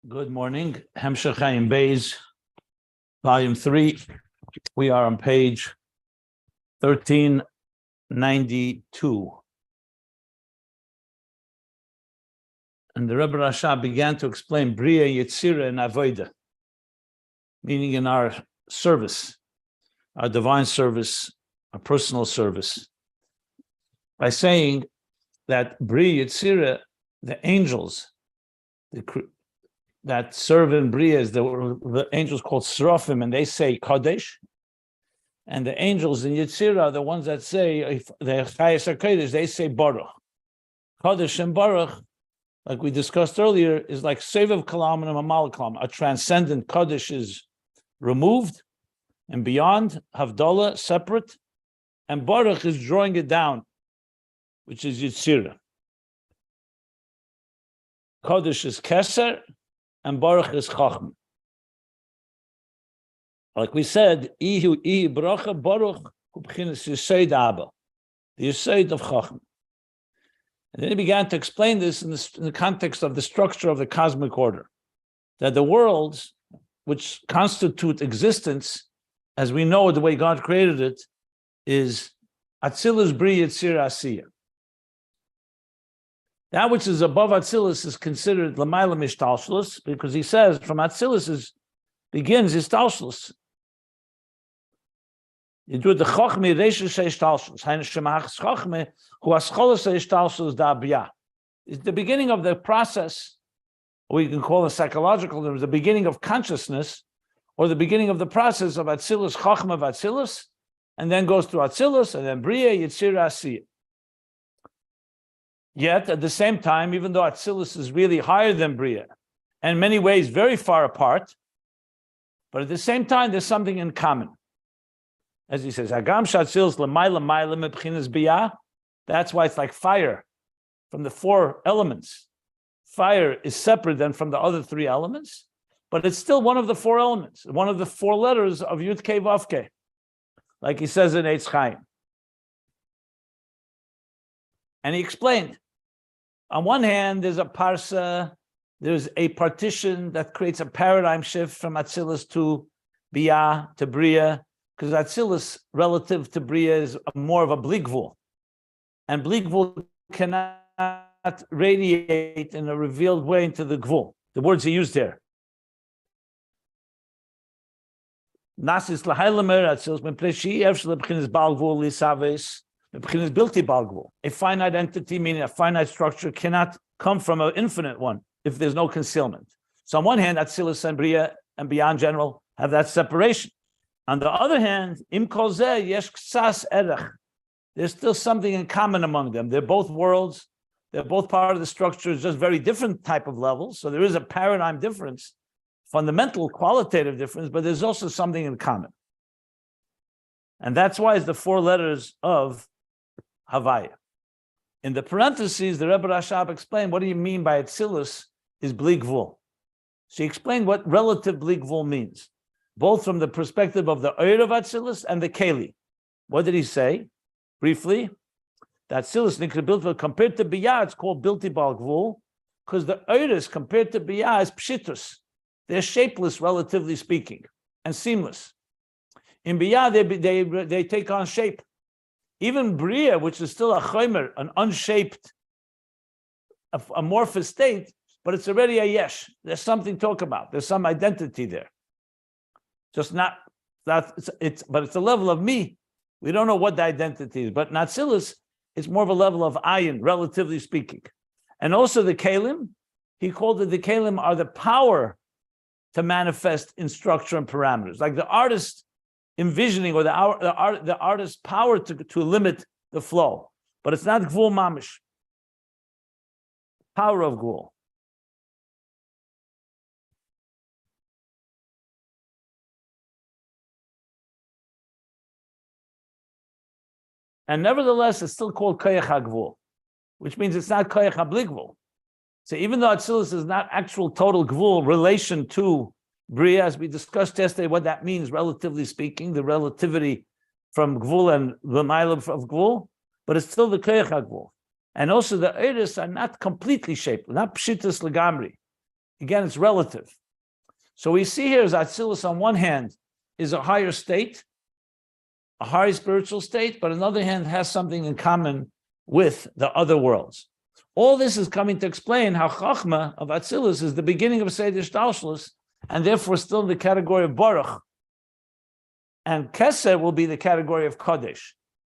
Good morning. Ayin Beis, Volume 3. We are on page 1392. And the Rebbe Rasha began to explain Bria, Yetzira, and Avoda, meaning in our service, our divine service, our personal service, by saying that Bria, Yetzira, the angels, that serve in Bria is the angels called Srafim, and they say Kadesh. And the angels in Yetzirah are the ones that say, the Chayes HaKadosh, they say Baruch. Kadesh and Baruch, like we discussed earlier, is like Seviv Kalam and Amal Kalam. A transcendent Kadesh is removed, and beyond, Havdalah, separate, and Baruch is drawing it down, which is Yetzirah. Kadesh is Keser, and Baruch is Chochma. Like we said, Ihu Bracha Baruch hu b'chinas Yesod Abba, the Yesod of Chochma. And then he began to explain this in the context of the structure of the cosmic order, that the worlds which constitute existence, as we know the way God created it, is Atzilus Bri Yitzir Asiya. That which is above Atzilus is considered L'mayla Mishtalshlus, because he says from Atzilus begins Ishtalshlus. You do the Chochme Reisha Sheishtalshlus. Hein Shemachs Chochme Hu Ascholas Sheishtalshlus Da Bia. It's the beginning of the process, or you can call it psychological, the beginning of consciousness, or the beginning of the process of Atzilus, Chochme of Atzilus, and then goes to Atzilus, and then Bria, Yitzir, Asiya. Yet, at the same time, even though Atzilus is really higher than Bria, and in many ways very far apart, but at the same time, there's something in common. As he says, Agam Shatzilus l'mayla mayla mebchinas biyah. That's why it's like fire from the four elements. Fire is separate than from the other three elements, but it's still one of the four elements, one of the four letters of Yud Kei Vav Kei, like he says in Eitz Chaim. And he explained, on one hand, there's a parsa, there's a partition that creates a paradigm shift from Atzilus to Biyah to Bria, because Atzilus relative to Bria is more of a bligvul, and bligvul cannot radiate in a revealed way into the gvul. The words he used there. Nasis lahaylamer Atzilus mepleshi evshel b'chinas bal gvul lisaves. A finite entity, meaning a finite structure, cannot come from an infinite one if there's no concealment. So on one hand, Atzilus and Bria and beyond general have that separation. On the other hand, im kol zeh yesh ksas erech. There's still something in common among them. They're both worlds. They're both part of the structure. It's just very different type of levels. So there is a paradigm difference, fundamental qualitative difference, but there's also something in common. And that's why it's the four letters of Havaya. In the parentheses, the Rebbe Rashab explained, what do you mean by Atzilus is bligvul? She explained what relative bligvul means, both from the perspective of the Oyer of Atzilus and the Keli. What did he say? Briefly, that Atzilus Nikra compared to Biyah, it's called Bilti Bal Gvul, because the Oyeris compared to Biyah is Pshitus. They're shapeless, relatively speaking, and seamless. In Biyah, they take on shape. Even Bria, which is still a chomer, an unshaped, amorphous state, but it's already a yesh. There's something to talk about. There's some identity there. Just not that but it's a level of me. We don't know what the identity is. But Atzilus, it's more of a level of ayin, relatively speaking. And also the kelim, he called it the kelim are the power to manifest in structure and parameters, like the artist envisioning, or the artist's power to limit the flow. But it's not gvul mamish. Power of gvul. And nevertheless, it's still called koyach hagvul, which means it's not koyach habligvul. So even though Atzilus is not actual total gvul relation to Bria, as we discussed yesterday, what that means, relatively speaking, the relativity from Gvul and the Mile of Gvul, but it's still the Koyach HaGvul. And also the Eiris are not completely shaped, not Pshitas Legamri. Again, it's relative. So we see here is Atzilus on one hand is a higher state, a higher spiritual state, but on the other hand has something in common with the other worlds. All this is coming to explain how Chochma of Atzilus is the beginning of Seder Shtalshlus, and therefore still in the category of Baruch. And Keser will be the category of Kodesh,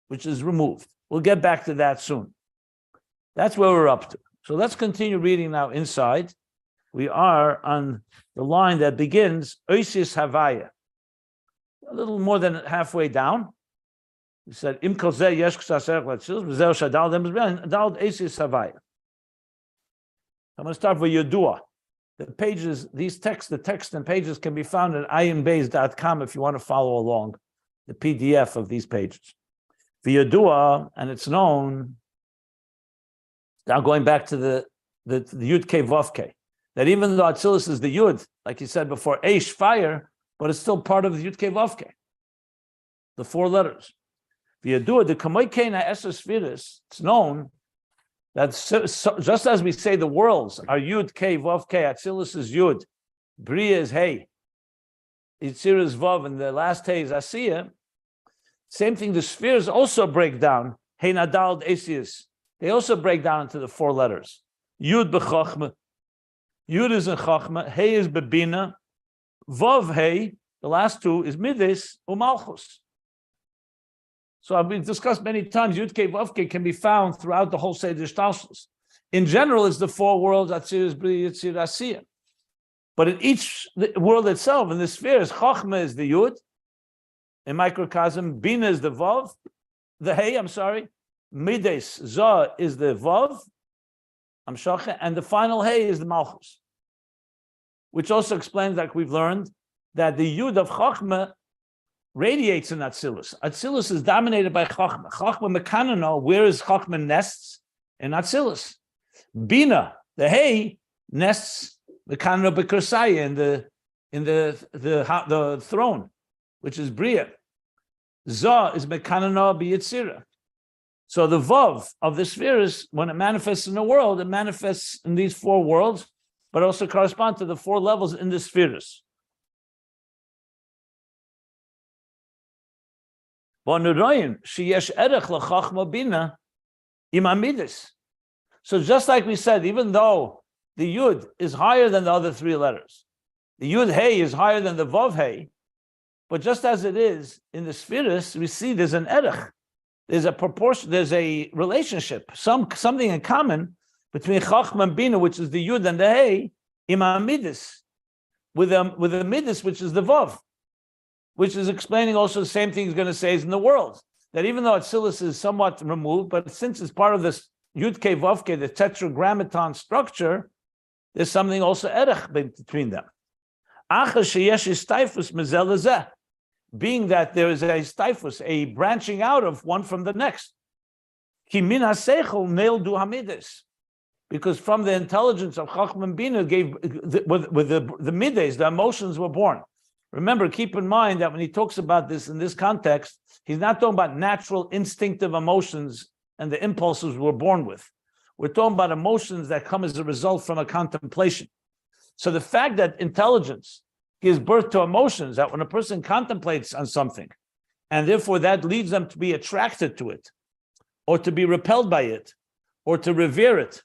which is removed. We'll get back to that soon. That's where we're up to. So let's continue reading now inside. We are on the line that begins Oisis Havaya. A little more than halfway down. We said Im kol zeh yesh k'saser l'Atzilus v'zeh shadal dem dal Oisis Havaya. I'm going to start with Yodua. The pages, the text and pages can be found at ayinbeis.com if you want to follow along the PDF of these pages. For Yodua, and it's known, now going back to the Yud Kei Vav Kei, that even though Atzilus is the Yud, like you said before, Eish, fire, but it's still part of the Yud Kei Vav Kei, the four letters. For Yodua, the Kamoi Keina Eser Sefiros, it's known that just as we say the worlds are Yud, Kei, Vav, Kei, Atzilus is Yud, Bria is Hey, Yitzir is Vav, and the last Hey is Asiya. Same thing, the spheres also break down, Hey Nadal Asius. They also break down into the four letters. Yud b'Chochma, Yud is in Chochma, Hey is Bebina, Vav Hey, the last two is Midos and Malchus. So I've been discussed many times. Yud Kei Vav Kei can be found throughout the whole Seder Shtalshlus. In general, it's the four worlds Atzilus, Bria, Yitzir, Asiya. But in each world itself, in the spheres, Chochma is the Yud, in microcosm, Bina is the Vav, the Hey, Mides Zah is the Vav, and the final Hey is the Malchus. Which also explains, like we've learned, that the Yud of Chochma radiates in Atzilus. Atzilus is dominated by Chochma. Chochma Mekanano, where is Chochma nests? In Atzilus. Bina, the Hey, nests Mekanano B'Kursaya in the throne, which is Bria. Zah is Mekanano B'Yitzira. So the Vav of the spheres, when it manifests in the world, it manifests in these four worlds, but also correspond to the four levels in the spheres. So just like we said, even though the Yud is higher than the other three letters, the Yud Hey is higher than the Vav Hey, but just as it is in the spheres, we see there's an erech, there's a proportion, there's a relationship, something in common between Chochma and Bina, which is the Yud and the Hey, Ima Midas, with the Midas, which is the Vav, which is explaining also the same thing he's going to say is in the world. That even though Atzilus is somewhat removed, but since it's part of this Yud Kei Vav Kei, the tetragrammaton structure, there's something also erech between them. Being that there is a stifus, a branching out of one from the next. Because from the intelligence of Chochma and Bina gave with the midas, the emotions were born. Remember, keep in mind that when he talks about this in this context, he's not talking about natural instinctive emotions and the impulses we're born with. We're talking about emotions that come as a result from a contemplation. So the fact that intelligence gives birth to emotions, that when a person contemplates on something, and therefore that leads them to be attracted to it, or to be repelled by it, or to revere it,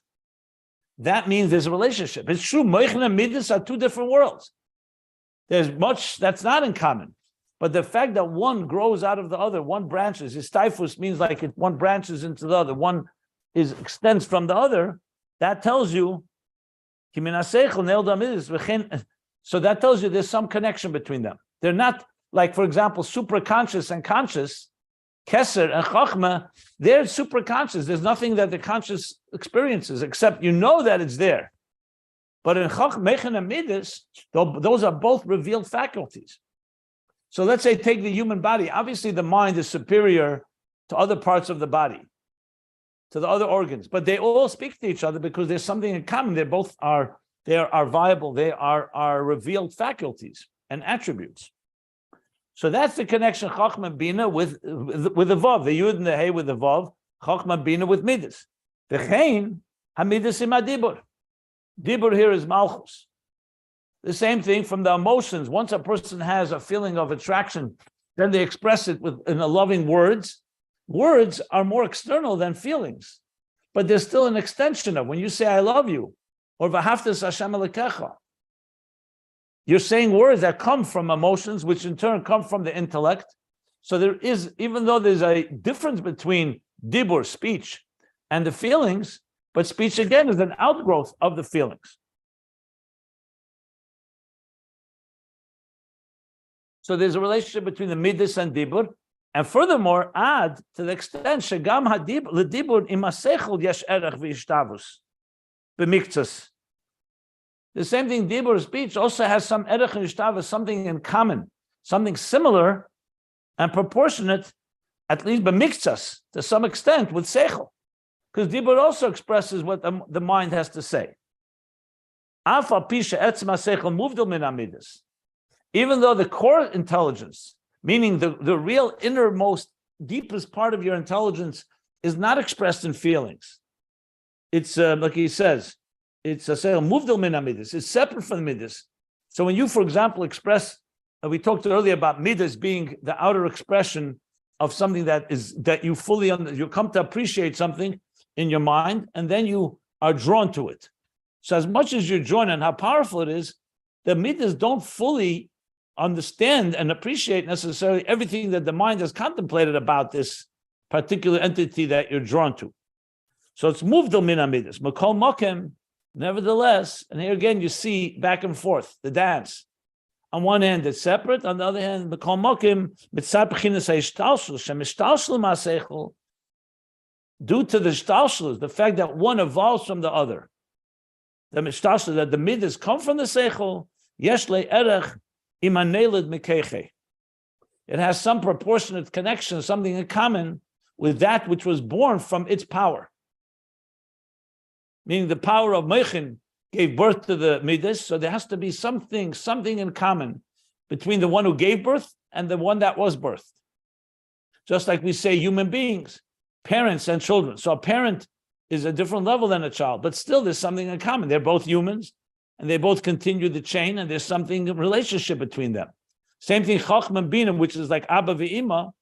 that means there's a relationship. It's true, Moichen and Midas are two different worlds. There's much that's not in common. But the fact that one grows out of the other, one branches, typhus means like one branches into the other, one extends from the other, that tells you, so that tells you there's some connection between them. They're not like, for example, supraconscious and conscious, Keser and Chochma, they're superconscious. There's nothing that the conscious experiences except you know that it's there. But in Chochma and Midas, those are both revealed faculties. So let's say take the human body. Obviously, the mind is superior to other parts of the body, to the other organs, but they all speak to each other because there's something in common. They are viable. They are revealed faculties and attributes. So that's the connection Chochma Bina with the Vav, the Yud and the Hey with the Vav, Chochma Bina with Midas. The Chain Hamidas Ima Dibur. Dibur here is Malchus. The same thing from the emotions. Once a person has a feeling of attraction, then they express it in a loving words. Words are more external than feelings, but there's still an extension of when you say, I love you, or v'haftas Hashem Elokecha. You're saying words that come from emotions, which in turn come from the intellect. So there is, even though there's a difference between dibur, speech, and the feelings, but speech again is an outgrowth of the feelings. So there's a relationship between the midas and dibur, and furthermore, add to the extent shegam hadibur imasechel yesh erech v'ishtavus b'miktzas. The same thing, dibur, speech, also has some erech and ishtavus, something in common, something similar and proportionate, at least b'miktzas, to some extent, with sechel, because dibur also expresses what the mind has to say. Afa pisha etzma sechel muvdil min amidas. Even though the core intelligence, meaning the real innermost, deepest part of your intelligence, is not expressed in feelings. It's like he says, it's a muvdil min midas. It's separate from the midas. So when you, for example, express, we talked earlier about midas being the outer expression of something that you fully you come to appreciate something in your mind, and then you are drawn to it. So as much as you're drawn and how powerful it is, the midas don't fully understand and appreciate necessarily everything that the mind has contemplated about this particular entity that you're drawn to. So it's muvdil min midas. Makol mokem, nevertheless, and here again you see back and forth the dance. On one hand, it's separate. On the other hand, makol mokem mitzad b'chinas ha'ishtalshul shemishtalshul ma'asechel, due to the ishtalshul, the fact that one evolves from the other. The mishtalshul, that the midas come from the seichel, yesh le'erech imaneled mikeche. It has some proportionate connection, something in common with that which was born from its power. Meaning the power of Meichin gave birth to the midas, so there has to be something in common between the one who gave birth and the one that was birthed. Just like we say human beings, parents and children. So a parent is a different level than a child, but still there's something in common. They're both humans, and they both continue the chain, and there's something, a relationship between them. Same thing, Chochma Binah, which is like Abba v'Ima,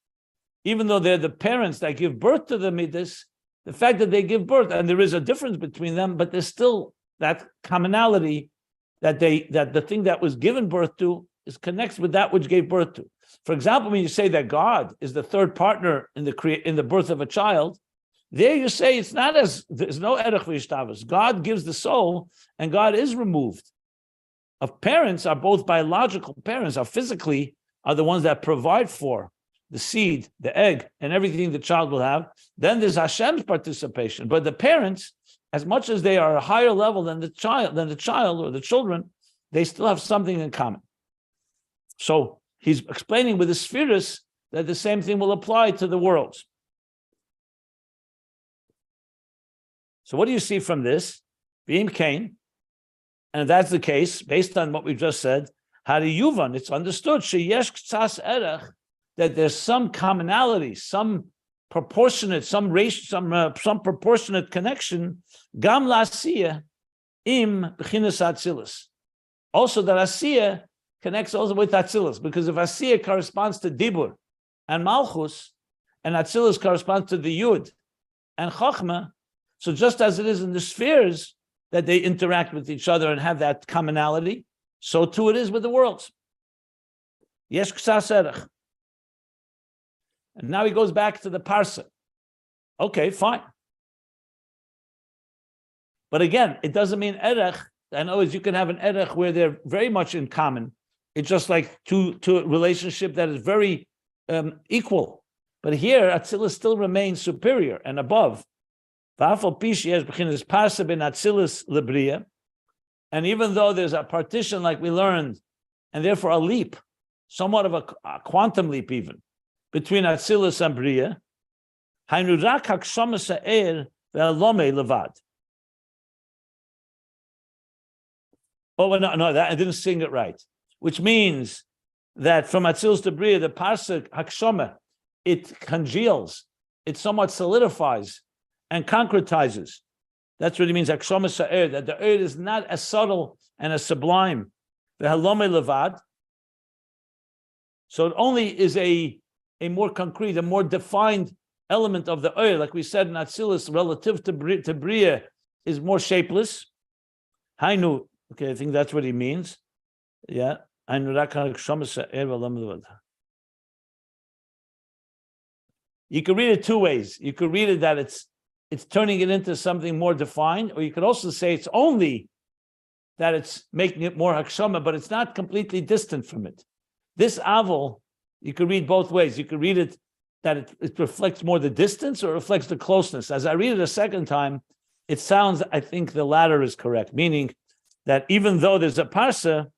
even though they're the parents that give birth to the midas, the fact that they give birth, and there is a difference between them, but there's still that commonality that the thing that was given birth to is connects with that which gave birth to. For example, when you say that God is the third partner in the birth of a child, there you say it's not as there's no erech v'ishtavus. God gives the soul, and God is removed. Of parents are both biological parents, are physically are the ones that provide for the seed, the egg, and everything the child will have. Then there's Hashem's participation. But the parents, as much as they are a higher level than the child or the children, they still have something in common. So he's explaining with the Sefiros that the same thing will apply to the worlds. So what do you see from this? Being Cain, and if that's the case, based on what we've just said, how do Yuvan? It's understood sheyesh k'tzas erech, that there's some commonality, some proportionate, some proportionate connection. Gam la'asiyah im b'chinas Atzilus. Also, that asiyah connects also with Atzilus, because if asiyah corresponds to dibur and Malchus, and Atzilus corresponds to the Yud and Chochma, so just as it is in the spheres that they interact with each other and have that commonality, so too it is with the worlds. Yesh k'tzas erech. And now he goes back to the parsa. Okay, fine. But again, it doesn't mean erech. I know you can have an erech where they're very much in common. It's just like two relationship that is very equal. But here, Atzilus still remains superior and above. And even though there's a partition like we learned, and therefore a leap, somewhat of a quantum leap even, between Atzilus and Bria, oh, no, that I didn't sing it right. Which means that from Atzilus to Bria, the parsuk Hakshoma, it congeals, it somewhat solidifies and concretizes. That's what it means, Hakshoma Sa'ir, that the earth is not as subtle and as sublime. the halome levad. So it only is a more concrete, a more defined element of the oil, like we said in Atzilus, relative to Bria, is more shapeless. Hainu, okay, I think that's what he means. Yeah. You could read it two ways. You could read it that it's turning it into something more defined, or you could also say it's only that it's making it more hakshama, but it's not completely distant from it. This aval, you could read both ways. You could read it that it reflects more the distance or reflects the closeness. As I read it a second time, it sounds, I think the latter is correct, meaning that even though there's a parsa,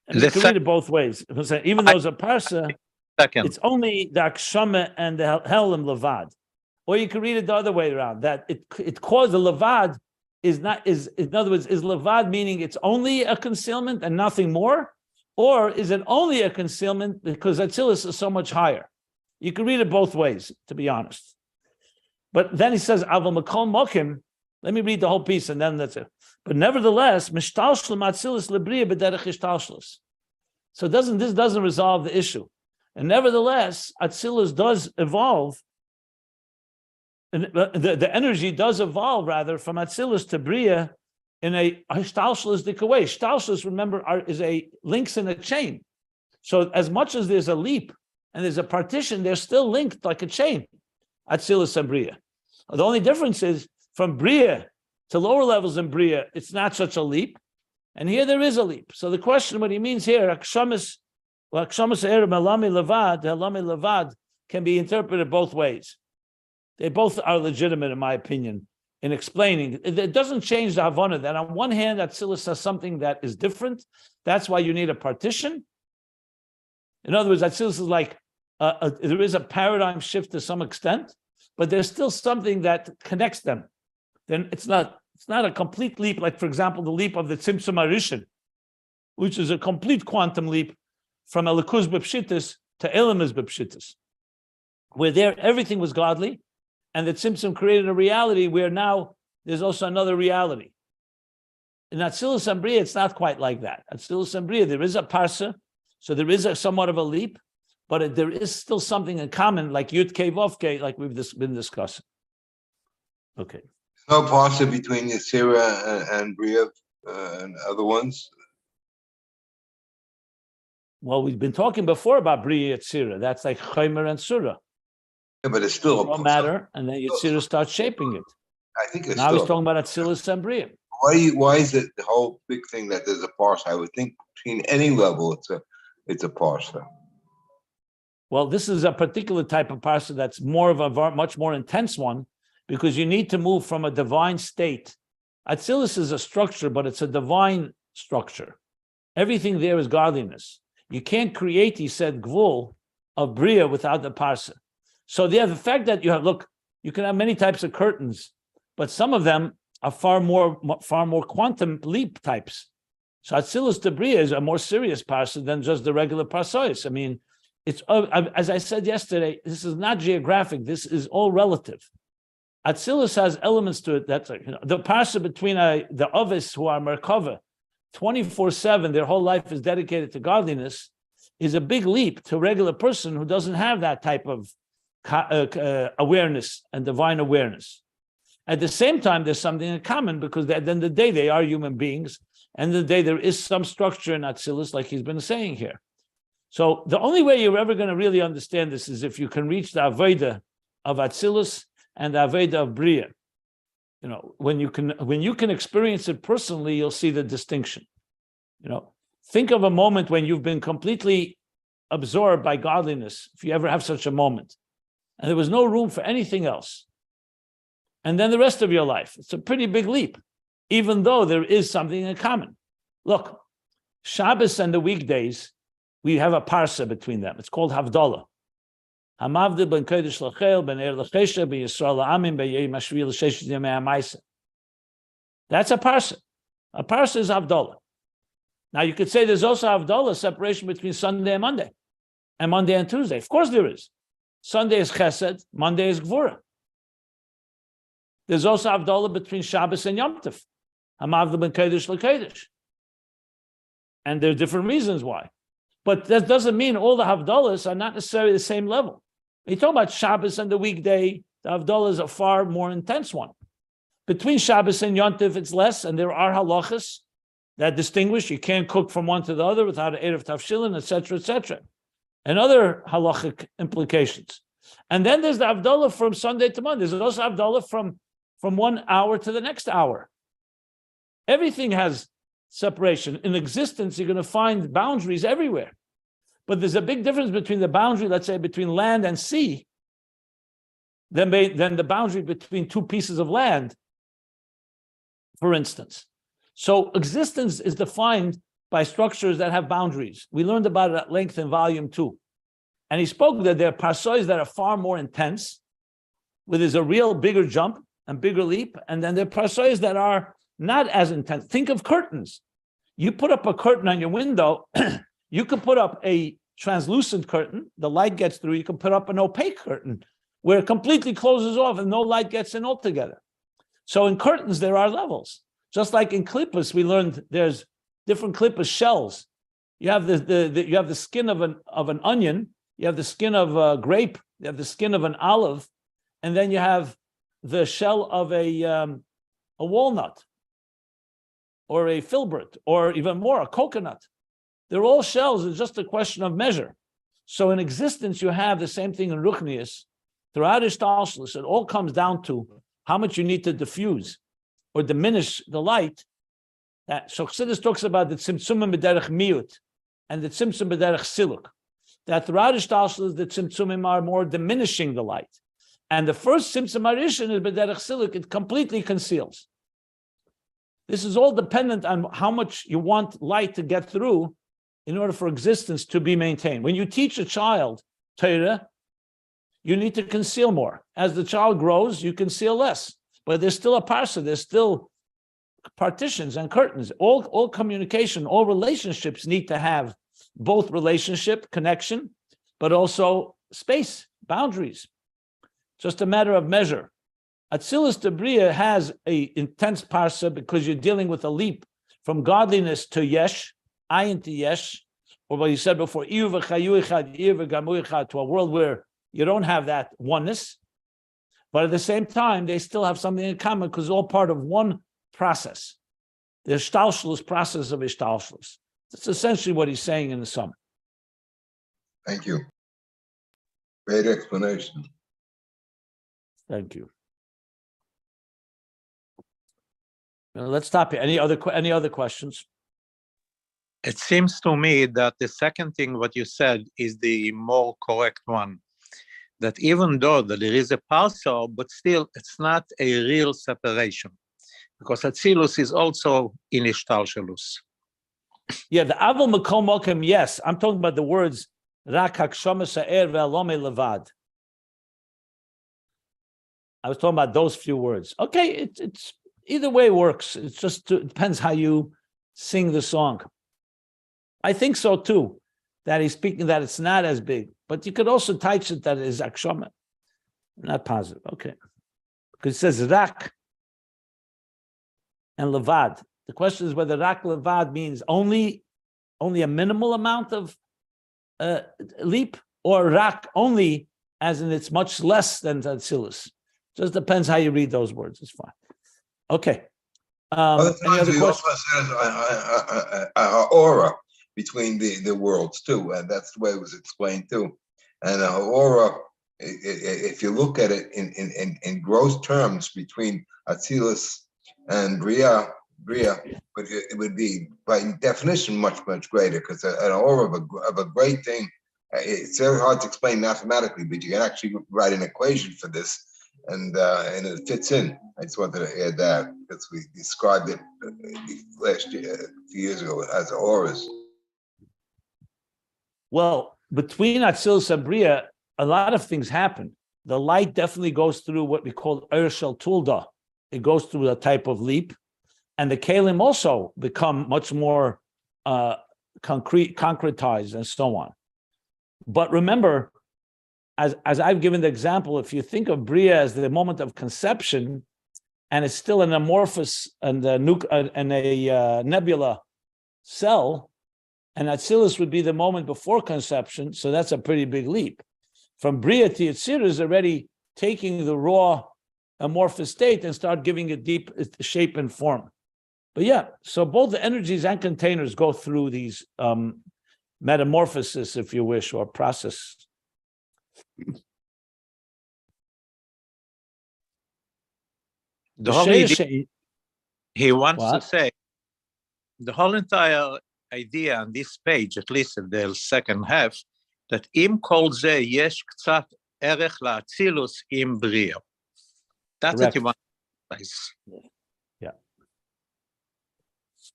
and you can read it both ways. Even though there's a parsa, it's only the akshama and the helam levad. Or you can read it the other way around, that it caused the levad in other words, is levad meaning it's only a concealment and nothing more? Or is it only a concealment because Atzilus is so much higher? You can read it both ways, to be honest. But then he says, Aval Makol Mokim. Let me read the whole piece and then that's it. But nevertheless, Mishtalshlim Atzilus Lebriya B'derech Ishtalshlis. So this doesn't resolve the issue. And nevertheless, Atzilus does evolve. And the energy does evolve rather from Atzilus to Bria in a Ishtalshlis way. Ishtalshlis, remember, is a links in a chain. So as much as there's a leap and there's a partition, they're still linked like a chain. Atzilus and Bria. The only difference is from Bria to lower levels in Bria, it's not such a leap. And here there is a leap. So the question, what he means here, Akshamas Levad can be interpreted both ways. They both are legitimate, in my opinion, in explaining. It doesn't change the Havana that on one hand, Atzilus has something that is different. That's why you need a partition. In other words, Atzilus is like, there is a paradigm shift to some extent, but there's still something that connects them. Then it's not a complete leap, like, for example, the leap of the Tzimtzum Arishin, which is a complete quantum leap from Elikuz B'Pshitis to Elamis B'Pshitis, where there everything was godly, and the Tzimtzum created a reality where now there's also another reality. In Atzilus and Bria, it's not quite like that. Atzilus and Bria, there is a parsa, so there is somewhat of a leap, but there is still something in common, like Yud Kei Vav Kei, like we've been discussing. Okay. No parsa between Yetzirah and Bria and other ones? Well, we've been talking before about Bria Yetzirah. That's like Chaimer and Surah. Yeah, but it's still a matter, and then Yetzirah starts shaping it. I think it's now he's talking about Atzilus and Bria. Why is it the whole big thing that there's a parsa? I would think between any level it's a parsa. Well, this is a particular type of parsa that's more of a much more intense one, because you need to move from a divine state. Atzilus is a structure, but it's a divine structure. Everything there is godliness. You can't create, he said, Gvul of Bria without the parsa. So the fact that you can have many types of curtains, but some of them are far more quantum leap types. So Atzilus to Bria is a more serious parsa than just the regular parsois. I mean, it's, as I said yesterday, this is not geographic. This is all relative. Atzilus has elements to it. That's the parsa between the Ovis who are Merkava, 24/7, their whole life is dedicated to godliness, is a big leap to a regular person who doesn't have that type of awareness and divine awareness. At the same time, there's something in common, because at the end of the day, they are human beings. And the day there is some structure in Atzilus, like he's been saying here. So the only way you're ever going to really understand this is if you can reach the Aveda of Atzilus and the Aveda of Bria. When you can experience it personally, you'll see the distinction. Think of a moment when you've been completely absorbed by godliness, if you ever have such a moment, and there was no room for anything else. And then the rest of your life, it's a pretty big leap, even though there is something in common. Look, Shabbos and the weekdays, we have a parsa between them. It's called Havdalah. Hamavdil ben Kodesh Lachel, ben Er Lachesha, ben Yisrael La'amim, ben Yei Mashvi L'Sheshet Yemei HaMaisa. That's a parsa. A parsa is Havdalah. Now you could say there's also Havdalah, separation between Sunday and Monday and Tuesday. Of course there is. Sunday is Chesed, Monday is Gvura. There's also Havdalah between Shabbos and Yom Tov. Hamavdil ben Kodesh leKodesh. And there are different reasons why. But that doesn't mean all the Havdalas are not necessarily the same level. When you talk about Shabbos and the weekday, the Havdalah is a far more intense one. Between Shabbos and Yontif, it's less, and there are halachas that distinguish. You can't cook from one to the other without an Erev Tavshilin, etc., and other halachic implications. And then there's the Havdalah from Sunday to Monday. There's also Havdalah from 1 hour to the next hour. Everything has separation. In existence, you're going to find boundaries everywhere. But there's a big difference between the boundary, let's say, between land and sea, than the boundary between two pieces of land, for instance. So existence is defined by structures that have boundaries. We learned about it at length in volume 2. And he spoke that there are parsois that are far more intense, where there's a real bigger jump and bigger leap, and then there are parsois that are not as intense. Think of curtains. You put up a curtain on your window, you could put up a translucent curtain, the light gets through. You can put up an opaque curtain where it completely closes off and no light gets in altogether. So in curtains, there are levels. Just like in klippas, we learned there's different klippas shells. You have you have the skin of an onion, you have the skin of a grape, you have the skin of an olive, and then you have the shell of a walnut, or a filbert, or even more, a coconut. They're all shells. It's just a question of measure. So in existence, you have the same thing in Ruchnius. Throughout Atzilus, it all comes down to how much you need to diffuse or diminish the light. So Chassidus talks about the tzimtzumim b'derech miut and the tzimtzum b'derech siluk. That throughout Atzilus, the tzimtzumim are more diminishing the light. And the first tzimtzum arishin is b'derech siluk. It completely conceals. This is all dependent on how much you want light to get through in order for existence to be maintained. When you teach a child Torah, you need to conceal more. As the child grows, you conceal less. But there's still a parsa, there's still partitions and curtains. All communication, all relationships need to have both relationship, connection, but also space, boundaries. Just a matter of measure. Atzilus to Bria has an intense parsa because you're dealing with a leap from godliness to yesh, ayin to yesh, or what you said before, to a world where you don't have that oneness, but at the same time, they still have something in common because it's all part of one process, the ishtalshlus process of ishtalshlus. That's essentially what he's saying in the sum. Thank you. Great explanation. Thank you. Now, let's stop here. Any other questions? It seems to me that the second thing what you said is the more correct one. That even though that there is a parcel, but still it's not a real separation, because Atzilus is also in Ishtalshelus. Yeah, the Aval Makom Mokem, yes. I'm talking about the words Rak Hakshama Sa'er Ve'alome Levad. I was talking about those few words. Okay, it's either way works. It depends how you sing the song. I think so too, that he's speaking that it's not as big. But you could also touch it that it is akshama. Not positive. Okay. Because it says rak and levad. The question is whether rak levad means only a minimal amount of leap, or rak only as in it's much less than Atzilus. Just depends how you read those words. It's fine. Okay. Any other questions? Also says aura between the worlds too, and that's the way it was explained too. And aura, if you look at it in gross terms between Atzilus and Bria, it would be by definition much greater, because an aura of a great thing, it's very hard to explain mathematically, but you can actually write an equation for this, and it fits in. I just wanted to add that because we described it last year, a few years ago, as auras. Well, between Atzilus and Bria, a lot of things happen. The light definitely goes through what we call Shel Tulda. It goes through a type of leap. And the Kalim also become much more concretized and so on. But remember, as I've given the example, if you think of Bria as the moment of conception, and it's still an amorphous and a nebula cell, and Atzilus would be the moment before conception, so that's a pretty big leap. From Bria to Yetzirah is already taking the raw amorphous state and start giving it deep shape and form. But yeah, so both the energies and containers go through these metamorphosis, if you wish, or process. The whole idea, he wants to say, the whole entire idea on this page, at least in the second half, that im kol ze yesh ktsat erech la'atzilus im bria. That's what he wants to say. Yeah.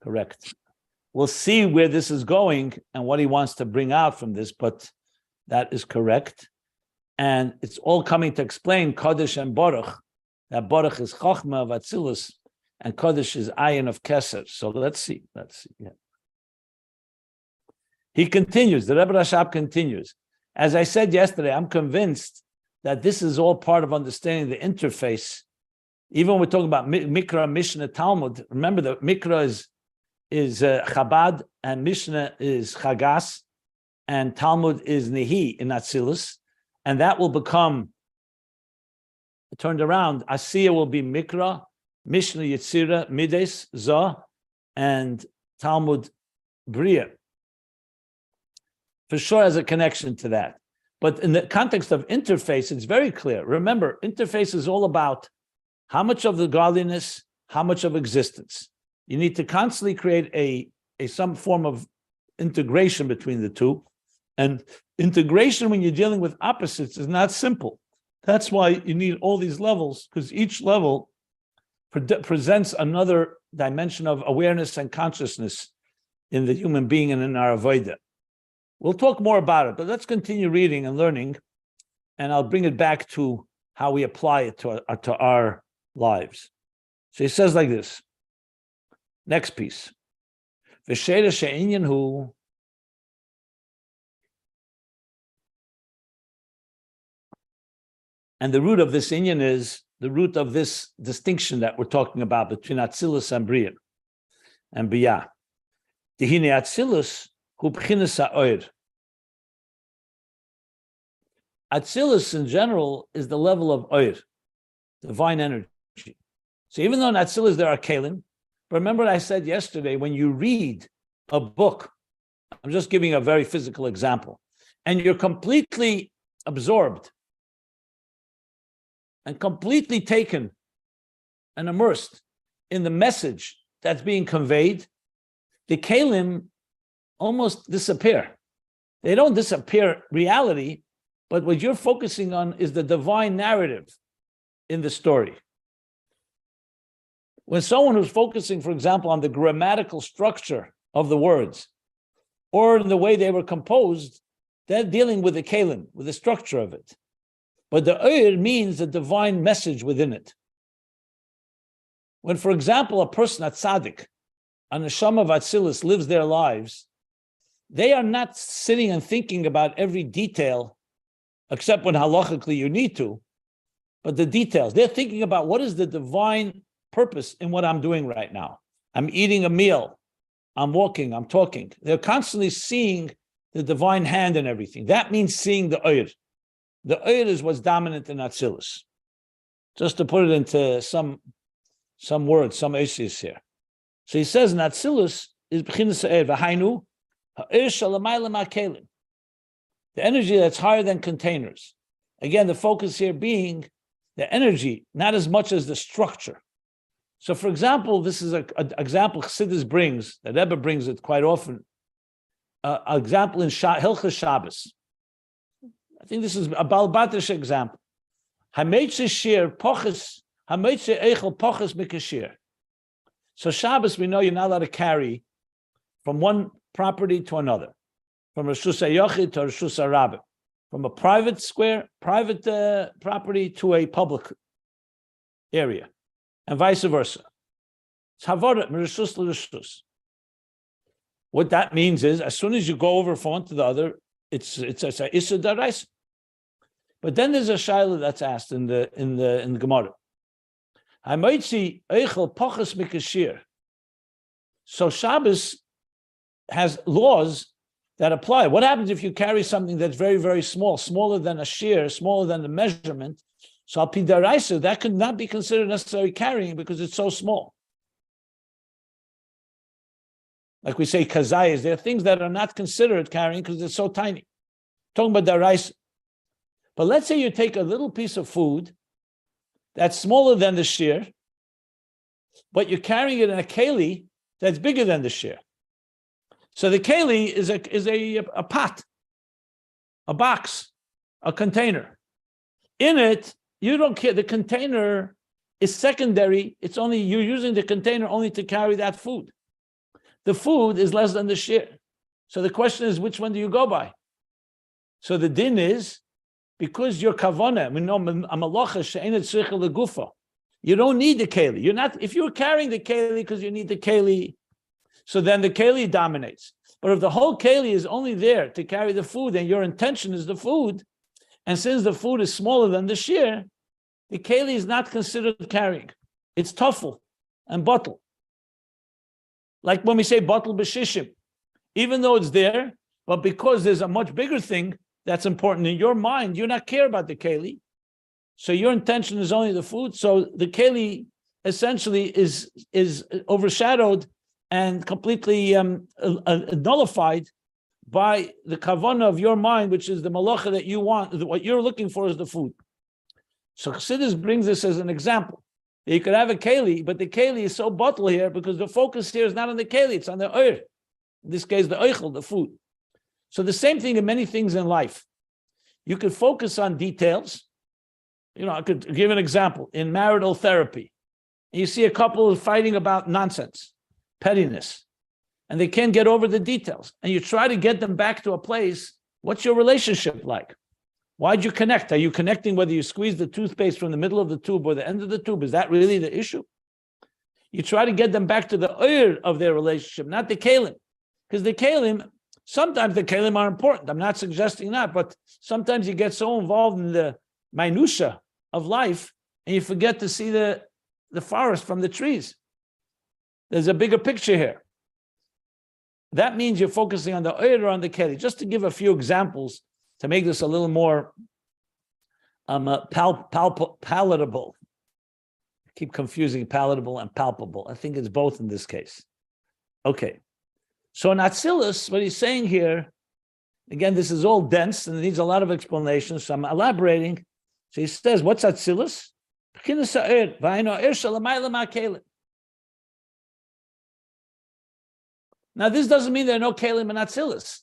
Correct. We'll see where this is going and what he wants to bring out from this, but that is correct. And it's all coming to explain Kodesh and Baruch. That Baruch is Chochma of Atzilus, and Kodesh is Ayin of Keser. So let's see. Yeah. He continues, the Rebbe Rashab continues. As I said yesterday, I'm convinced that this is all part of understanding the interface. Even when we're talking about Mikra, Mishnah, Talmud, remember that Mikra is Chabad, and Mishnah is Chagas, and Talmud is Nehi in Atzilus, and that will become turned around. Asiya will be Mikra, Mishnah Yetzirah, Midos, Vo, and Talmud Bria. For sure has a connection to that. But in the context of interface, it's very clear. Remember, interface is all about how much of the godliness, how much of existence. You need to constantly create a some form of integration between the two. And integration, when you're dealing with opposites, is not simple. That's why you need all these levels, because each level presents another dimension of awareness and consciousness in the human being and in our Havaya. We'll talk more about it, but let's continue reading and learning, and I'll bring it back to how we apply it to our lives. So he says like this. Next piece. V'sheira she'inyan hu. And the root of this inyan is the root of this distinction that we're talking about between Atzilus and Bria and Biyah. Dihine Atzilus hu b'chinas ha'oir. Atzilus in general is the level of oir, divine energy. So even though in Atzilus there are kelim, remember what I said yesterday, when you read a book, I'm just giving a very physical example, and you're completely absorbed and completely taken and immersed in the message that's being conveyed, the kelim almost disappear. They don't disappear reality, but what you're focusing on is the divine narrative in the story. When someone who's focusing, for example, on the grammatical structure of the words, or in the way they were composed, they're dealing with the kelim, with the structure of it. But the oir means the divine message within it. When, for example, a person at tzaddik, a neshama of Atzilus, lives their lives, they are not sitting and thinking about every detail, except when halachically you need to, but the details. They're thinking about what is the divine purpose in what I'm doing right now. I'm eating a meal, I'm walking, I'm talking. They're constantly seeing the divine hand in everything. That means seeing the oir. The oir is what's dominant in Atzilus. Just to put it into some words, some esis here. So he says in Atzilus is b'chinas ha'oir, v'hainu ha'oir shalamayla ma'kelim. The energy that's higher than containers. Again, the focus here being the energy, not as much as the structure. So, for example, this is an example Chassidus brings, the Rebbe brings it quite often, an example in Hilchos Shabbos. I think this is a Balbatish example. So Shabbos, we know you're not allowed to carry from one property to another, from Reshus HaYochid to Reshus HaRabbi, from a private property to a public area, and vice versa. It's Havara, Reshus l'Reshus. What that means is, as soon as you go over from one to the other, it's a Issa Daraisa. But then there's a shaila that's asked in the Gemara. Hamoitzi eichel pochas mikashir. So Shabbos has laws that apply. What happens if you carry something that's very, very small, smaller than a shear, smaller than the measurement? So al pi daraisa, that could not be considered necessary carrying because it's so small. Like we say, kazayas, there are things that are not considered carrying because it's so tiny. Talking about daraisa. But let's say you take a little piece of food that's smaller than the shear, but you're carrying it in a keli that's bigger than the shear. So the keli is a pot, a box, a container. In it, you don't care. The container is secondary. It's only you're using the container only to carry that food. The food is less than the shear. So the question is, which one do you go by? So the din is, because your kavana, we know a malacha she'enet tzricha legufa. You don't need the keli. You're not. If you're carrying the keli because you need the keli, so then the keli dominates. But if the whole keli is only there to carry the food, and your intention is the food, and since the food is smaller than the shear, the keli is not considered carrying. It's tuffle and bottle. Like when we say bottle b'shishim, even though it's there, but because there's a much bigger thing that's important in your mind, you're not care about the keli. So your intention is only the food. So the keli essentially is overshadowed and completely nullified by the kavanah of your mind, which is the malacha that you want. What you're looking for is the food. So Chassidus brings this as an example. You could have a keli, but the keli is so bottle here because the focus here is not on the keli, it's on the oir. In this case, the oichel, the food. So the same thing in many things in life. You could focus on details. I could give an example. In marital therapy, you see a couple fighting about nonsense, pettiness, and they can't get over the details. And you try to get them back to a place. What's your relationship like? Why'd you connect? Are you connecting whether you squeeze the toothpaste from the middle of the tube or the end of the tube? Is that really the issue? You try to get them back to the oir of their relationship, not the kalim. Because the kalim, sometimes the kalim are important. I'm not suggesting that, but sometimes you get so involved in the minutia of life and you forget to see the forest from the trees. There's a bigger picture here. That means you're focusing on the oir or on the keli. Just to give a few examples to make this a little more palatable. I keep confusing palatable and palpable. I think it's both in this case. Okay. So in Atzilus, what he's saying here, again, this is all dense and it needs a lot of explanation, so I'm elaborating. So he says, what's Atzilus? Now, this doesn't mean there are no kelim in Atzilus.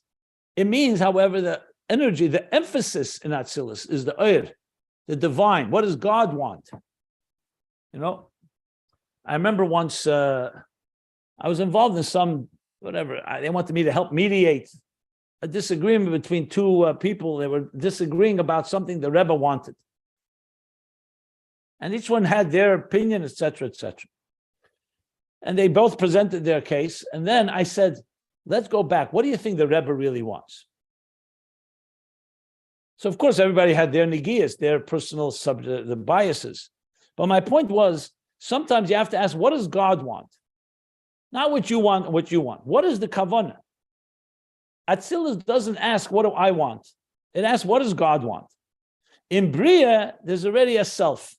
It means, however, the energy, the emphasis in Atzilus is the oir, the divine. What does God want? I remember once I was involved in some, they wanted me to help mediate a disagreement between two people. They were disagreeing about something the Rebbe wanted. And each one had their opinion, etc., etc. And they both presented their case. And then I said, let's go back. What do you think the Rebbe really wants? So, of course, everybody had their negiyas, their personal the biases. But my point was, sometimes you have to ask, what does God want? Not what you want, what you want. What is the kavanah? Atzilus doesn't ask, what do I want? It asks, what does God want? In Bria, there's already a self.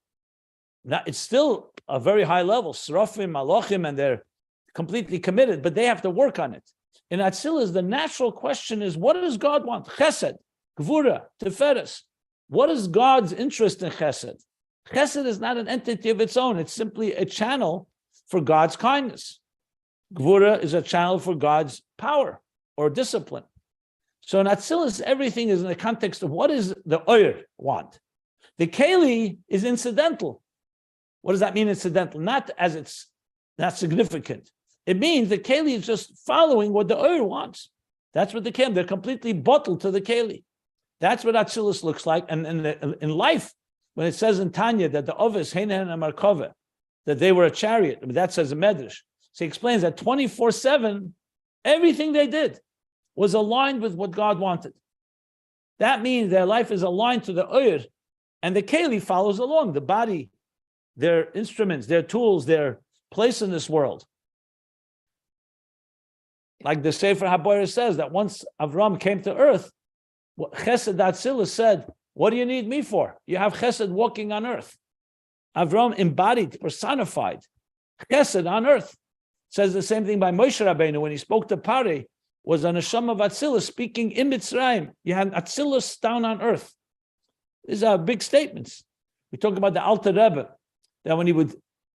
Now, it's still a very high level. Srafim, Malachim, and they're completely committed, but they have to work on it. In Atzilus, the natural question is, what does God want? Chesed, Gvura, Sefiros. What is God's interest in Chesed? Chesed is not an entity of its own. It's simply a channel for God's kindness. Gvura is a channel for God's power or discipline. So in Atzilus, everything is in the context of what does the oir want? The keli is incidental. What does that mean, incidental? Not as it's not significant. It means the keli is just following what the oir wants. That's what the keli, they're completely bottled to the keli. That's what Atzilus looks like. And in life, when it says in Tanya that the ovis, Heinen and Markova, that they were a chariot, that says a medrash. So he explains that 24/7, everything they did was aligned with what God wanted. That means their life is aligned to the oir, and the keli follows along. The body their instruments, their tools, their place in this world. Like the Sefer Havaya says that once Avram came to earth, Chesed Atzilus said, what do you need me for? You have Chesed walking on earth. Avram embodied, personified Chesed on earth. Says the same thing by Moshe Rabbeinu when he spoke to Pari, was a neshama of Atzilus speaking in Mitzrayim. You had Atzilus down on earth. These are big statements. We talk about the Alter Rebbe, that when he would,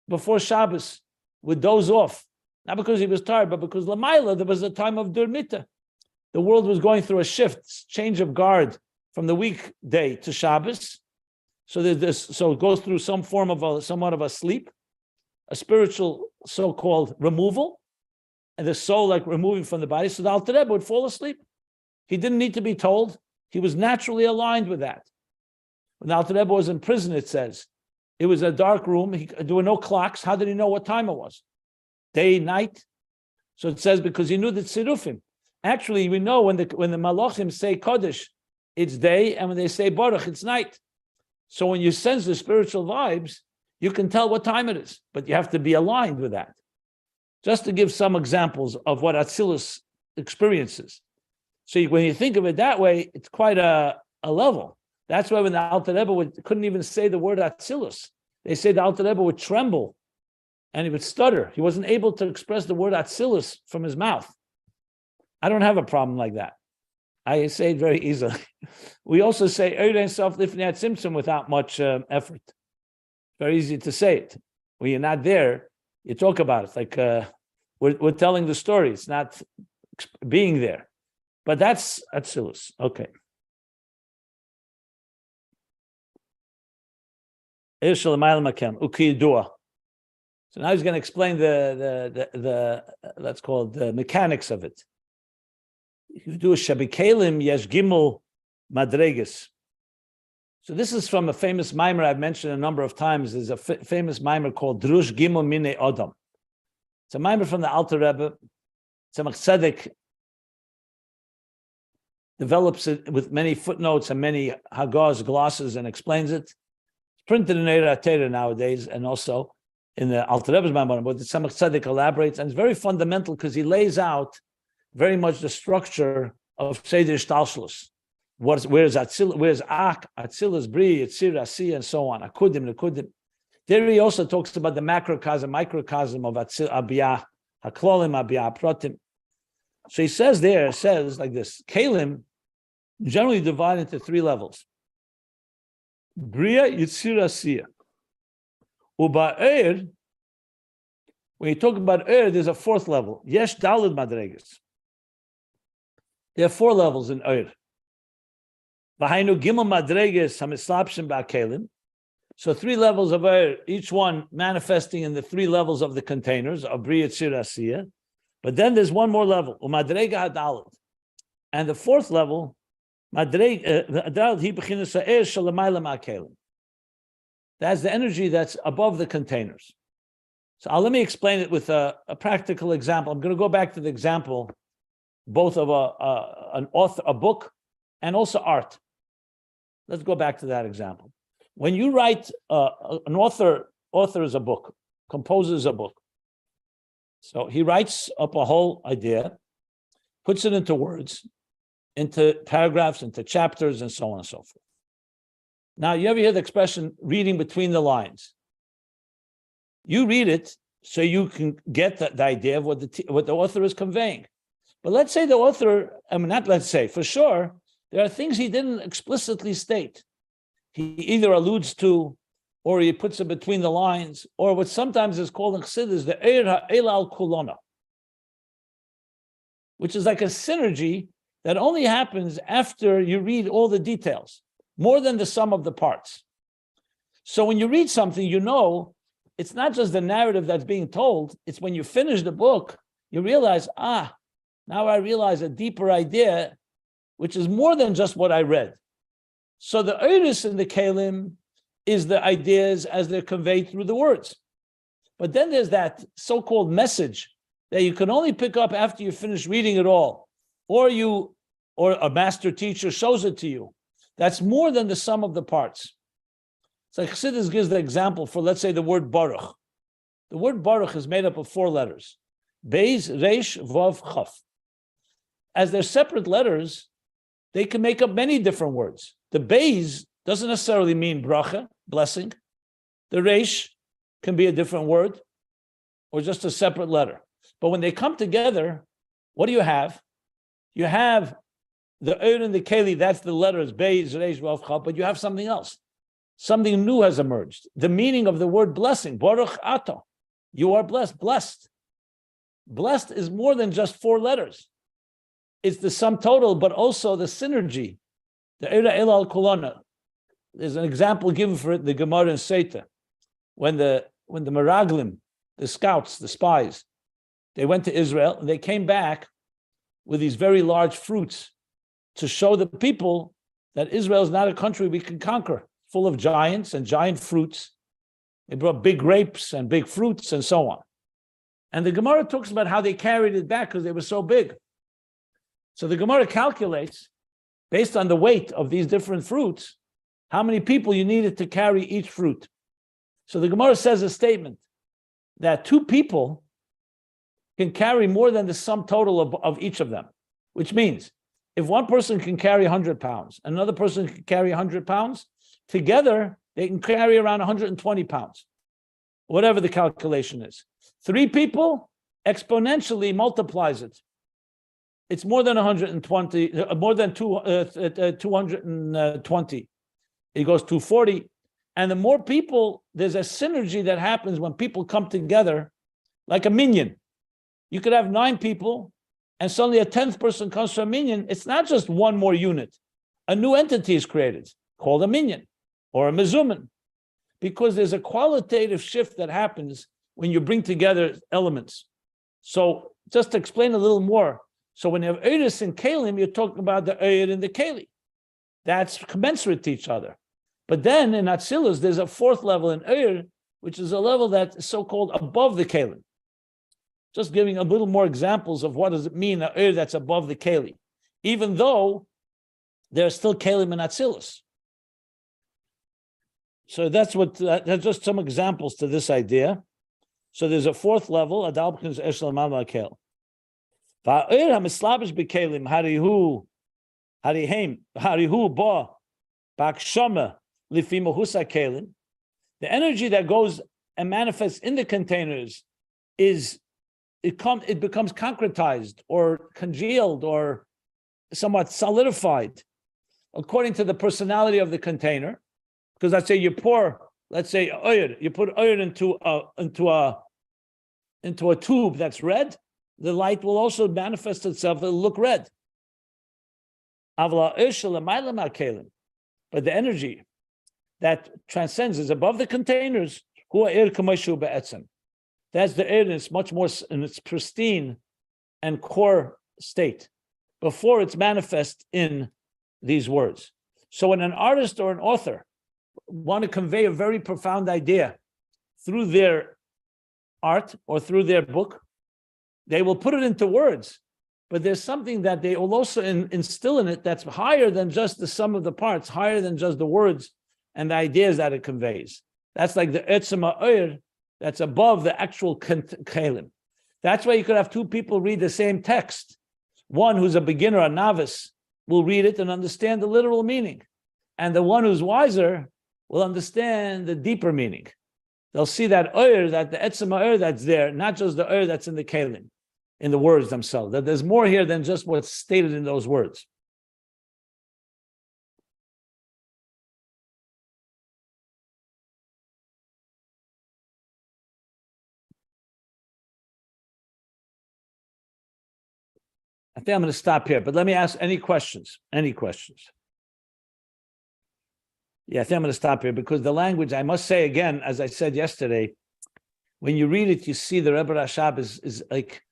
before Shabbos, would doze off, not because he was tired, but because Lamaila, there was a time of Durmita. The world was going through a shift, change of guard from the weekday to Shabbos. So it goes through some form of somewhat of a sleep, a spiritual so-called removal, and the soul like removing from the body. So the Alter Rebbe would fall asleep. He didn't need to be told. He was naturally aligned with that. When the Alter Rebbe was in prison, it says, it was a dark room. There were no clocks. How did he know what time it was? Day, night? So it says because he knew the tzirufim. Actually, we know when the Malachim say Kodesh, it's day, and when they say Baruch, it's night. So when you sense the spiritual vibes, you can tell what time it is, but you have to be aligned with that. Just to give some examples of what Atzilus experiences. So when you think of it that way, it's quite a level. That's why when the Alter Rebbe couldn't even say the word Atzilus, they say the Alter Rebbe would tremble and he would stutter. He wasn't able to express the word Atzilus from his mouth. I don't have a problem like that. I say it very easily. We also say Eir Ein Sof Lifnei Tzimtzum without much effort. Very easy to say it. When you're not there, you talk about it. Like we're telling the story. It's not being there. But that's Atzilus. Okay. So now he's going to explain the let's call it the mechanics of it. You do a Shabikelim Yesh Gimel Madreges. So this is from a famous mimer I've mentioned a number of times. There's a famous mimer called Drush Gimel Mine Odom. It's a mimer from the Alter Rebbe. Tzemach Tzedek develops it with many footnotes and many hagos, glosses, and explains it. It's printed in Eira Teira nowadays, and also in the Alter Rebbe's mimer. But the Tzemach Tzedek elaborates, and it's very fundamental because he lays out very much the structure of Seder Shtalshlus. Where's Atzilus, where's Ak, Atzilus, Bri, Yitzir, Asiya, and so on. Akudim, Nekudim. There he also talks about the macrocosm, microcosm of Abiyah, Haklolim, Abiyah, Protim. So he says like this, Kalim generally divide into three levels. Bria, Yitzir, Asiya. Uba'er, when you talk about there's a fourth level. Yesh Daled Madreges. There are four levels in Eir. V'hainu Gimel Madreges Hamislapshim Ba'Kelim. So three levels of Eir, each one manifesting in the three levels of the containers of Bria, Tzir, Asiya. But then there's one more level, Umadrega Hadalad. And the fourth level, Madrega Hadalad Hi B'chinas Ha'er Shalamayla Ma'Kelim. That's the energy that's above the containers. So let me explain it with a practical example. I'm going to go back to the example both of an author, a book, and also art. Let's go back to that example. When you write, an author is a book, composes a book. So he writes up a whole idea, puts it into words, into paragraphs, into chapters, and so on and so forth. Now, you ever hear the expression reading between the lines? You read it so you can get the idea of what the author is conveying. But let's say the author, not let's say, for sure, there are things he didn't explicitly state. He either alludes to, or he puts it between the lines, or what sometimes is called in Chassidus the Eir Ha'el al Kulona, which is like a synergy that only happens after you read all the details, more than the sum of the parts. So when you read something, you know, it's not just the narrative that's being told, it's when you finish the book, you realize, now I realize a deeper idea, which is more than just what I read. So the Eiris in the Kalim is the ideas as they're conveyed through the words. But then there's that so-called message that you can only pick up after you finish reading it all, or a master teacher shows it to you. That's more than the sum of the parts. So Chassidus gives the example for, let's say, the word Baruch. The word Baruch is made up of 4 letters. Beis, Reish, Vav, Chaf. As they're separate letters, they can make up many different words. The Beis doesn't necessarily mean bracha, blessing. The Reish can be a different word or just a separate letter. But when they come together, what do you have? You have the Ur and the Keli, that's the letters, Beis, Reish, Vav, Chaf, but you have something else. Something new has emerged. The meaning of the word blessing, Baruch Ato. You are blessed, blessed. Blessed is more than just 4 letters. It's the sum total, but also the synergy. The Eira El Al Kulana. There's an example given for it, the Gemara in Seita. When the Meraglim, the scouts, the spies, they went to Israel and they came back with these very large fruits to show the people that Israel is not a country we can conquer, full of giants and giant fruits. They brought big grapes and big fruits and so on. And the Gemara talks about how they carried it back because they were so big. So the Gemara calculates, based on the weight of these different fruits, how many people you needed to carry each fruit. So the Gemara says a statement that 2 people can carry more than the sum total of each of them, which means if one person can carry 100 pounds, another person can carry 100 pounds, together they can carry around 120 pounds, whatever the calculation is. 3 people exponentially multiplies it. It's more than 120, more than 220. It goes to 240. And the more people, there's a synergy that happens when people come together like a minion. You could have 9 people and suddenly a 10th person comes to a minion. It's not just one more unit. A new entity is created called a minion or a mezuman, because there's a qualitative shift that happens when you bring together elements. So just to explain a little more, so when you have Eiris and Kalim, you're talking about the Eir and the Keli. That's commensurate to each other. But then in Atzilus, there's a 4th level in Eir, which is a level that's so-called above the Kalim. Just giving a little more examples of what does it mean, an Eir that's above the Keli, even though there's still Kalim in Atzilus. So that's just some examples to this idea. So there's a 4th level, Adal B'chinas Eshel Mal Kel. Va'ir hamislabish b'kelim harihu ba b'akshama lifi mahus kelim. The energy that goes and manifests in the containers it becomes concretized or congealed or somewhat solidified according to the personality of the container. Because let's say you pour, oil, you put oil into a tube that's red, the light will also manifest itself, it'll look red. But the energy that transcends is above the containers. That's the air in its much more in its pristine and core state before it's manifest in these words. So when an artist or an author want to convey a very profound idea through their art or through their book, they will put it into words, but there's something that they will also instill in it that's higher than just the sum of the parts, higher than just the words and the ideas that it conveys. That's like the etzema oir that's above the actual kalim. That's why you could have 2 people read the same text. One who's a beginner, a novice, will read it and understand the literal meaning. And the one who's wiser will understand the deeper meaning. They'll see that oir, that the etzema oir that's there, not just the oir that's in the kalim, in the words themselves, that there's more here than just what's stated in those words. I think I'm going to stop here, but let me ask any questions. Any questions? Yeah, I think I'm going to stop here because the language, I must say again, as I said yesterday, when you read it, you see the Rebbe Rashab is like,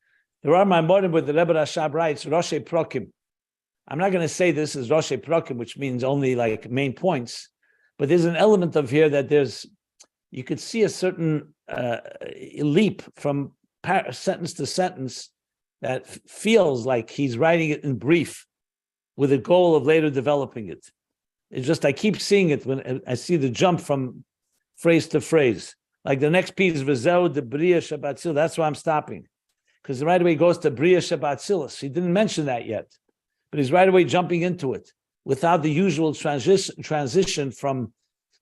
there are Maimonim where the Rebbe Rashab writes, Roshei Prokim. I'm not going to say this is Roshei Prokim, which means only like main points, but there's an element of here that you could see a certain leap from sentence to sentence that feels like he's writing it in brief with a goal of later developing it. It's just, I keep seeing it when I see the jump from phrase to phrase. Like the next piece, V'zeu de Bria Shabbatzil. That's why I'm stopping. Because right away he goes to Bria Shabbatzilus. He didn't mention that yet. But he's right away jumping into it without the usual transition from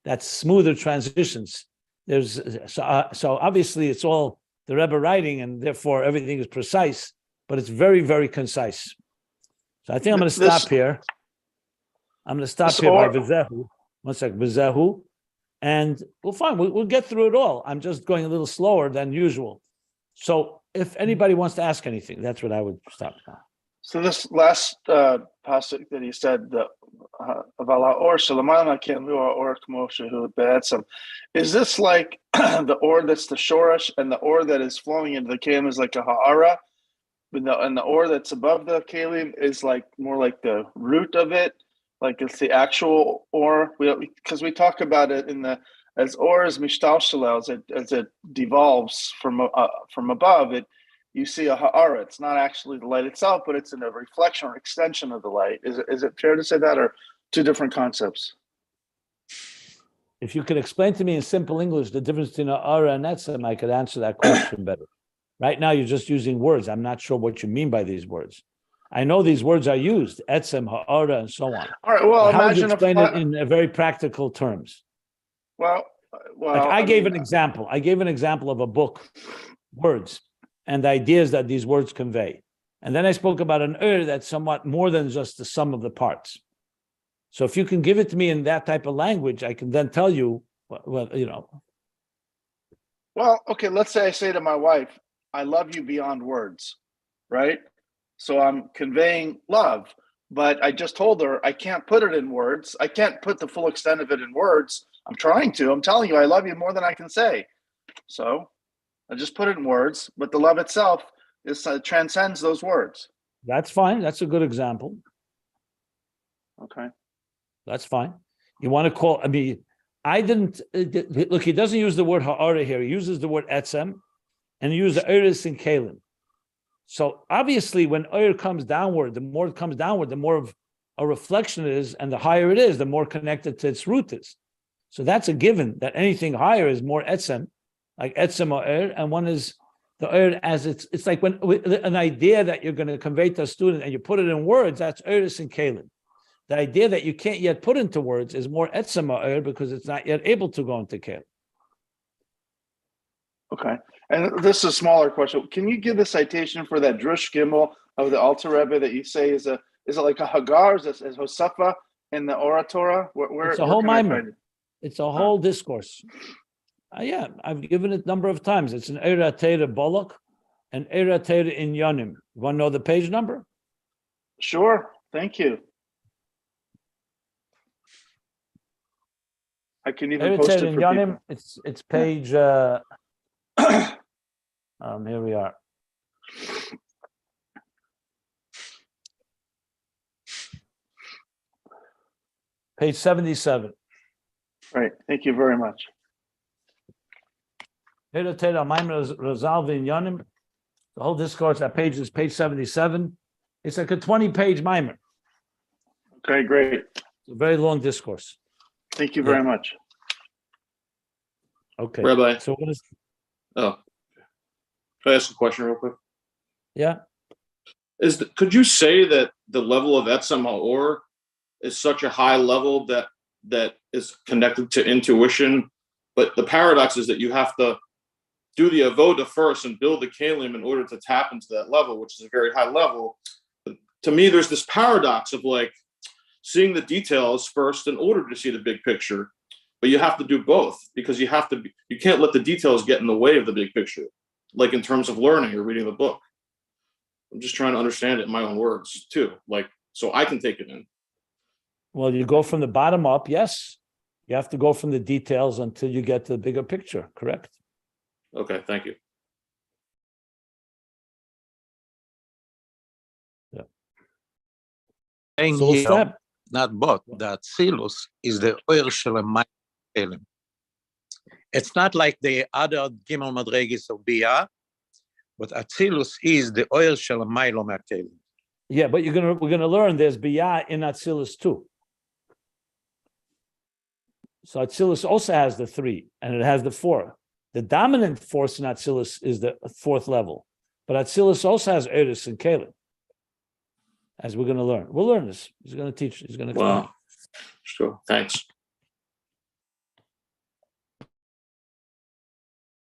that smoother transitions. There's so obviously it's all the Rebbe writing, and therefore everything is precise, but it's very, very concise. So I think I'm going to stop here. I'm going to stop here by V'zehu. One second, V'zehu. And we'll get through it all. I'm just going a little slower than usual. So if anybody wants to ask anything, that's what I would stop now. So this last passage that he said, the Avala or Shalamayla Ken Lua or Kmoshehu Be'etzem, is this like the ore that's the shoresh, and the ore that is flowing into the kalim is like a ha'ara, and the ore that's above the kalim is like more like the root of it, like it's the actual ore? Because we talk about it in the as ore is mishtalshalel, as it devolves from above it. You see a ha'ara. It's not actually the light itself, but it's in a reflection or extension of the light. Is it fair to say that, or two different concepts? If you could explain to me in simple English the difference between ha'ara and etzem, I could answer that question better. Right now, you're just using words. I'm not sure what you mean by these words. I know these words are used, etzem, ha'ara, and so on. All right, well, how would you explain it in very practical terms? Well, like I gave an example. I gave an example of a book, words, and the ideas that these words convey. And then I spoke about an that's somewhat more than just the sum of the parts. So if you can give it to me in that type of language, I can then tell you, well, you know. Well, okay, let's say I say to my wife, I love you beyond words, right? So I'm conveying love, but I just told her I can't put it in words. I can't put the full extent of it in words. I'm trying to. I'm telling you I love you more than I can say. So I just put it in words, but the love itself transcends those words. That's fine. That's a good example. Okay. That's fine. You want to call, I mean, I didn't, look, he doesn't use the word ha'ara here. He uses the word etzem, and he uses the eris in kalim. So obviously when oir comes downward, the more it comes downward, the more of a reflection it is, and the higher it is, the more connected to its root is. So that's a given, that anything higher is more etzem, like etzem or oir, and one is the oir as it's like when an idea that you're going to convey to a student and you put it in words, that's eris in kalim. The idea that you can't yet put into words is more etzem or oir because it's not yet able to go into kalim. Okay. And this is a smaller question. Can you give the citation for that Drush Gimel of the Alter Rebbe that you say is it like a Hagar, is Hosafa in the Oratora? It's a whole mimer. It's a whole discourse. Yeah, I've given it a number of times. It's an Eira Teira Bolok and Eira Teira Inyanim. You want to know the page number? Sure. Thank you. I can even post it for people. It's page. Here we are. Page 77. Right. Thank you very much. The whole discourse, that page is page 77. It's like a 20-page mimer. Okay, great. It's a very long discourse. Thank you very much. Okay. Rabbi. So what is... Oh. Can I ask a question real quick? Yeah. Could you say that the level of Etzem Ha'or is such a high level that is connected to intuition, but the paradox is that you have to do the avoda first and build the kalim in order to tap into that level, which is a very high level. But to me, there's this paradox of like seeing the details first in order to see the big picture, but you have to do both because you can't let the details get in the way of the big picture, like in terms of learning or reading the book. I'm just trying to understand it in my own words too, like so I can take it in. Well, you go from the bottom up, yes. You have to go from the details until you get to the bigger picture, correct? Okay, thank you. Yeah. Saying So here, not but, that Atzilus is the oil shel hamayim. It's not like the other Gimel Madregis of Bia, but Atzilus is the oil shel hamayim. Yeah, but we're gonna learn there's Biyah in Atzilus too. So Atzilus also has the 3, and it has the 4. The dominant force in Atzilus is the 4th level, but Atzilus also has Eris and Kalim, as we're going to learn. We'll learn this. He's going to teach. He's going to. Wow. Sure. Thanks.